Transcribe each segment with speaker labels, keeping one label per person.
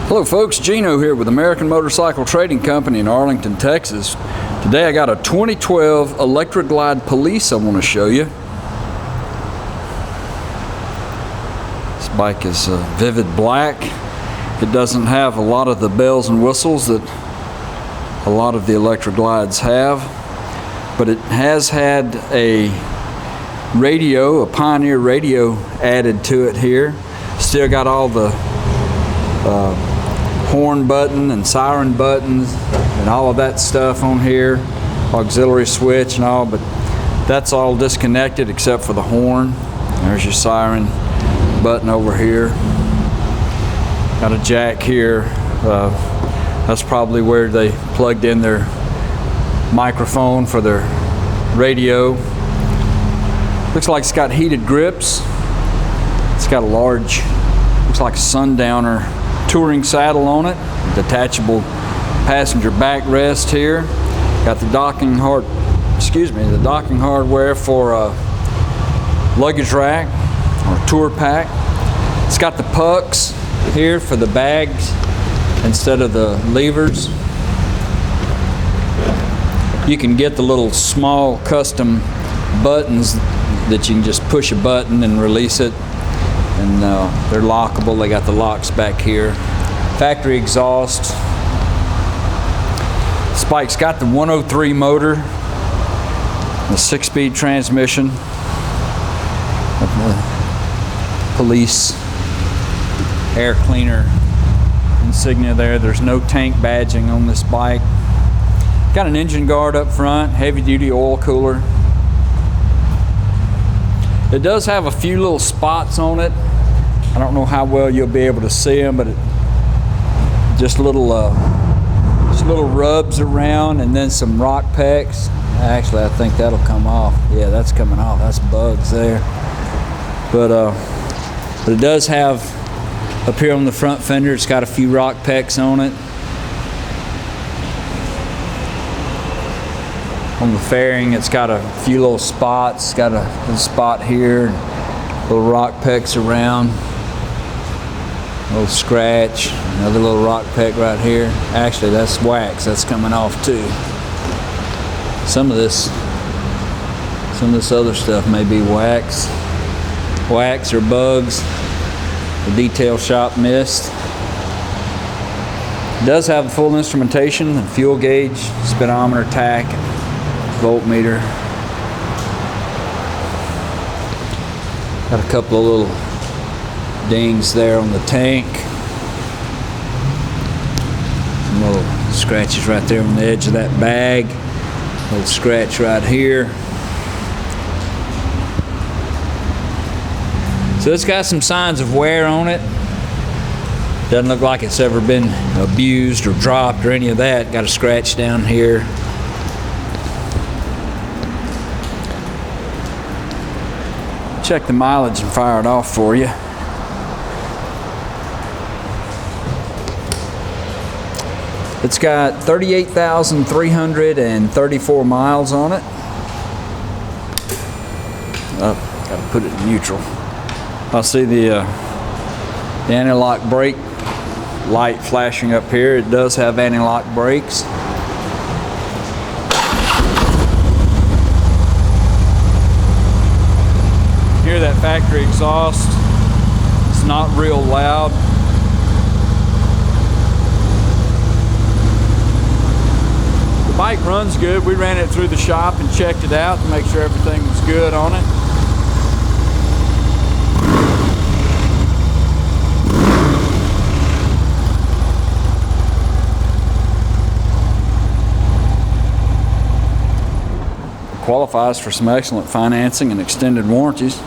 Speaker 1: Hello folks, Gino here with American Motorcycle Trading Company in Arlington, Texas. Today I got a 2012 Electra Glide Police I want to show you. This bike is vivid black. It doesn't have a lot of the bells and whistles that a lot of the Electra Glides have, but it has had a radio, a Pioneer radio added to it here. Still got all the horn button and siren buttons and all of that stuff on here, auxiliary switch and all, but that's all disconnected except for the horn. There's your siren button over here. Got a jack here. That's probably where they plugged in their microphone for their radio. Looks like it's got heated grips. It's got a large, looks like a Sundowner touring saddle on it, detachable passenger backrest here. Got the docking hardware for a luggage rack or tour pack. It's got the pucks here for the bags instead of the levers. You can get the little small custom buttons that you can just push a button and release it, and they're lockable. They got the locks back here. Factory exhaust. This bike's got the 103 motor, the 6-speed transmission, the police air cleaner insignia there. There's no tank badging on this bike. Got an engine guard up front, heavy duty oil cooler. It does have a few little spots on it. I don't know how well you'll be able to see them, but just little rubs around, and then some rock pecks. Actually, I think that'll come off. Yeah, that's coming off. That's bugs there. But it does have up here on the front fender, it's got a few rock pecks on it. On the fairing, it's got a few little spots. It's got a spot here, little rock pecks around, a little scratch, another little rock peck right here. Actually, that's wax. That's coming off too. Some of this other stuff may be wax or bugs. The detail shop missed. It does have full instrumentation and fuel gauge, speedometer, tach, voltmeter. Got a couple of little dings there on the tank. Some little scratches right there on the edge of that bag. A little scratch right here. So it's got some signs of wear on it. Doesn't look like it's ever been abused or dropped or any of that. Got a scratch down here. Check the mileage and fire it off for you. It's got 38,334 miles on it. Oh, gotta put it in neutral. I see the anti-lock brake light flashing up here. It does have anti-lock brakes. Hear that factory exhaust. It's not real loud. The bike runs good. We ran it through the shop and checked it out to make sure everything was good on it. Qualifies for some excellent financing and extended warranties.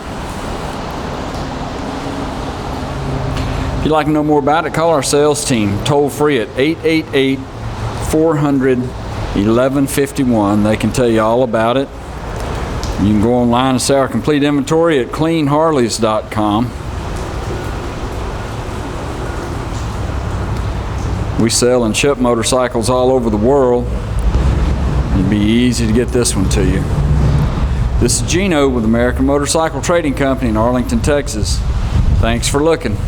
Speaker 1: If you'd like to know more about it, call our sales team toll free at 888-400-1151. They can tell you all about it. You can go online and see our complete inventory at cleanharleys.com. We sell and ship motorcycles all over the world. It'd be easy to get this one to you. This is Gino with American Motorcycle Trading Company in Arlington, Texas. Thanks for looking.